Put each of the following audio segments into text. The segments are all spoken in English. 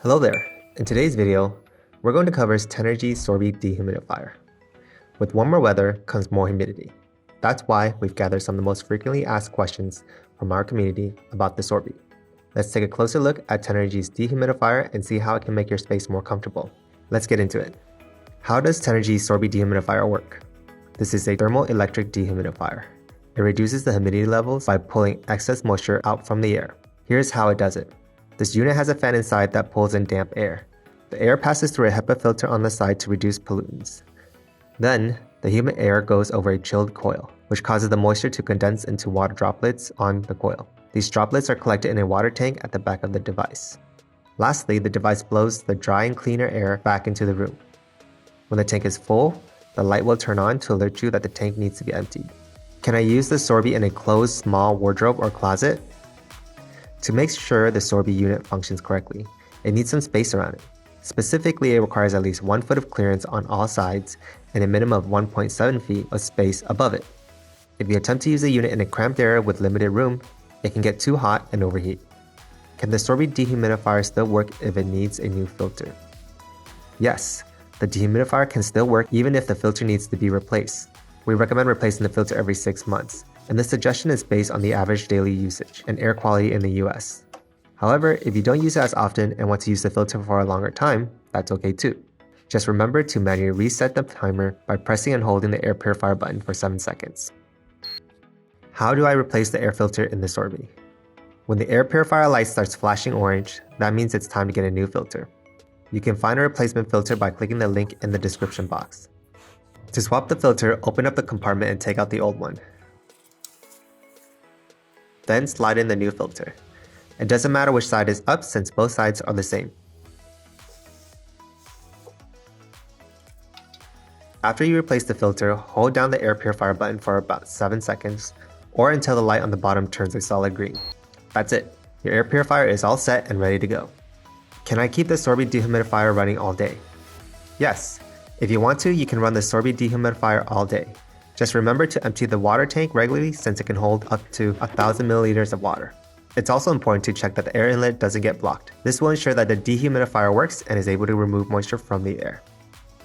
Hello there. In today's video, we're going to cover Tenergy Sorbi Dehumidifier. With warmer weather comes more humidity. That's why we've gathered some of the most frequently asked questions from our community about the Sorbi. Let's take a closer look at Tenergy's dehumidifier and see how it can make your space more comfortable. Let's get into it. How does Tenergy Sorbi Dehumidifier work? This is a thermoelectric dehumidifier. It reduces the humidity levels by pulling excess moisture out from the air. Here's how it does it. This unit has a fan inside that pulls in damp air. The air passes through a HEPA filter on the side to reduce pollutants. Then, the humid air goes over a chilled coil, which causes the moisture to condense into water droplets on the coil. These droplets are collected in a water tank at the back of the device. Lastly, the device blows the dry and cleaner air back into the room. When the tank is full, the light will turn on to alert you that the tank needs to be emptied. Can I use the Sorbi in a closed small wardrobe or closet? To make sure the Sorbi unit functions correctly, it needs some space around it. Specifically, it requires at least 1 foot of clearance on all sides and a minimum of 1.7 feet of space above it. If you attempt to use the unit in a cramped area with limited room, it can get too hot and overheat. Can the Sorbi dehumidifier still work if it needs a new filter? Yes, the dehumidifier can still work even if the filter needs to be replaced. We recommend replacing the filter every 6 months, and this suggestion is based on the average daily usage and air quality in the US. However, if you don't use it as often and want to use the filter for a longer time, that's okay too. Just remember to manually reset the timer by pressing and holding the air purifier button for 7 seconds. How do I replace the air filter in the Sorbi? When the air purifier light starts flashing orange, that means it's time to get a new filter. You can find a replacement filter by clicking the link in the description box. To swap the filter, open up the compartment and take out the old one. Then slide in the new filter. It doesn't matter which side is up since both sides are the same. After you replace the filter, hold down the air purifier button for about 7 seconds or until the light on the bottom turns a solid green. That's it. Your air purifier is all set and ready to go. Can I keep the Sorbi dehumidifier running all day? Yes. If you want to, you can run the Sorbi dehumidifier all day. Just remember to empty the water tank regularly since it can hold up to 1,000 milliliters of water. It's also important to check that the air inlet doesn't get blocked. This will ensure that the dehumidifier works and is able to remove moisture from the air.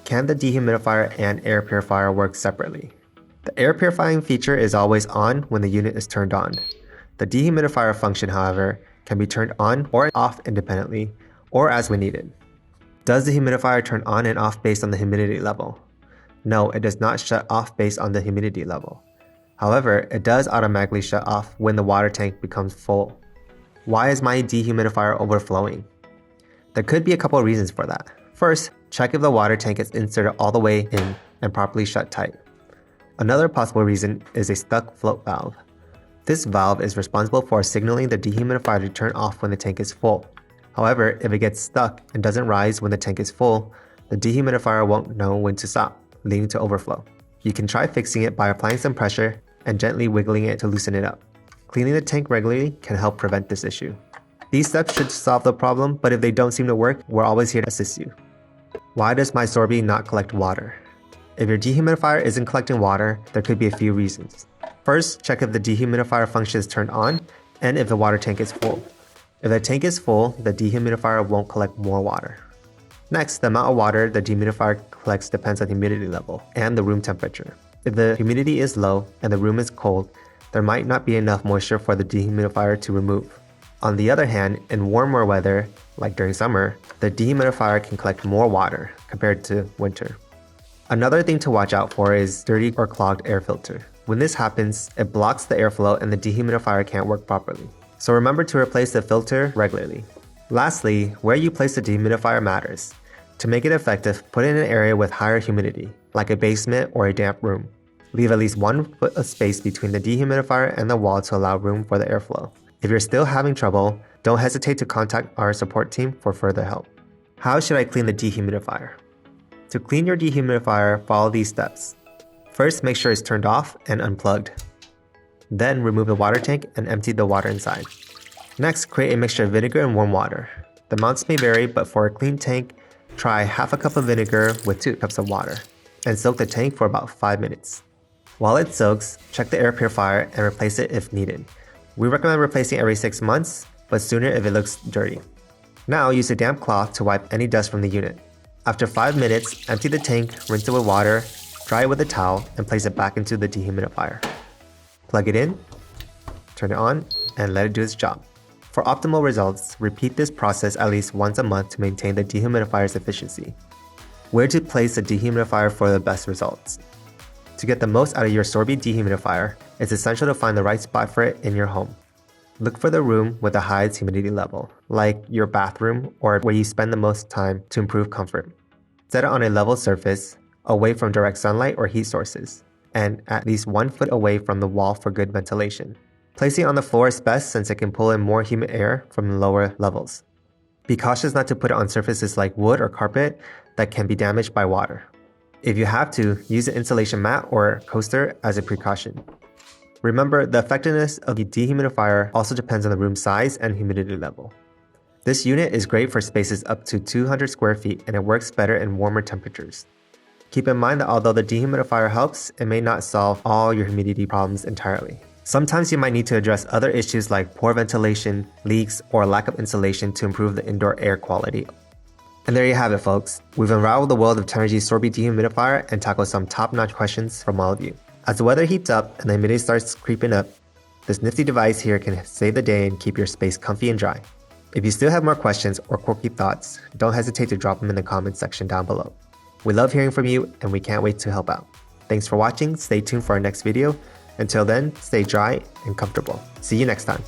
Can the dehumidifier and air purifier work separately? The air purifying feature is always on when the unit is turned on. The dehumidifier function, however, can be turned on or off independently or as we need it. Does the humidifier turn on and off based on the humidity level? No, it does not shut off based on the humidity level. However, it does automatically shut off when the water tank becomes full. Why is my dehumidifier overflowing? There could be a couple of reasons for that. First, check if the water tank is inserted all the way in and properly shut tight. Another possible reason is a stuck float valve. This valve is responsible for signaling the dehumidifier to turn off when the tank is full. However, if it gets stuck and doesn't rise when the tank is full, the dehumidifier won't know when to stop, leading to overflow. You can try fixing it by applying some pressure and gently wiggling it to loosen it up. Cleaning the tank regularly can help prevent this issue. These steps should solve the problem, but if they don't seem to work, we're always here to assist you. Why does my Sorbi not collect water? If your dehumidifier isn't collecting water, there could be a few reasons. First, check if the dehumidifier function is turned on and if the water tank is full. If the tank is full, the dehumidifier won't collect more water. Next, the amount of water the dehumidifier collects depends on humidity level and the room temperature. If the humidity is low and the room is cold, there might not be enough moisture for the dehumidifier to remove. On the other hand, in warmer weather, like during summer, the dehumidifier can collect more water compared to winter. Another thing to watch out for is dirty or clogged air filter. When this happens, it blocks the airflow and the dehumidifier can't work properly. So remember to replace the filter regularly. Lastly, where you place the dehumidifier matters. To make it effective, put it in an area with higher humidity, like a basement or a damp room. Leave at least 1 foot of space between the dehumidifier and the wall to allow room for the airflow. If you're still having trouble, don't hesitate to contact our support team for further help. How should I clean the dehumidifier? To clean your dehumidifier, follow these steps. First, make sure it's turned off and unplugged. Then remove the water tank and empty the water inside. Next, create a mixture of vinegar and warm water. The amounts may vary, but for a clean tank, try half a cup of vinegar with 2 cups of water and soak the tank for about 5 minutes. While it soaks, check the air purifier and replace it if needed. We recommend replacing every 6 months, but sooner if it looks dirty. Now use a damp cloth to wipe any dust from the unit. After 5 minutes, empty the tank, rinse it with water, dry it with a towel, and place it back into the dehumidifier. Plug it in, turn it on, and let it do its job. For optimal results, repeat this process at least once a month to maintain the dehumidifier's efficiency. Where to place the dehumidifier for the best results? To get the most out of your Sorbi dehumidifier, it's essential to find the right spot for it in your home. Look for the room with the highest humidity level, like your bathroom or where you spend the most time to improve comfort. Set it on a level surface, away from direct sunlight or heat sources, and at least 1 foot away from the wall for good ventilation. Placing it on the floor is best since it can pull in more humid air from lower levels. Be cautious not to put it on surfaces like wood or carpet that can be damaged by water. If you have to, use an insulation mat or coaster as a precaution. Remember, the effectiveness of the dehumidifier also depends on the room size and humidity level. This unit is great for spaces up to 200 square feet and it works better in warmer temperatures. Keep in mind that although the dehumidifier helps, it may not solve all your humidity problems entirely. Sometimes you might need to address other issues like poor ventilation, leaks, or lack of insulation to improve the indoor air quality. And there you have it, folks. We've unraveled the world of Tenergy Sorbi dehumidifier and tackled some top-notch questions from all of you. As the weather heats up and the humidity starts creeping up, this nifty device here can save the day and keep your space comfy and dry. If you still have more questions or quirky thoughts, don't hesitate to drop them in the comments section down below. We love hearing from you and we can't wait to help out. Thanks for watching. Stay tuned for our next video. Until then, stay dry and comfortable. See you next time.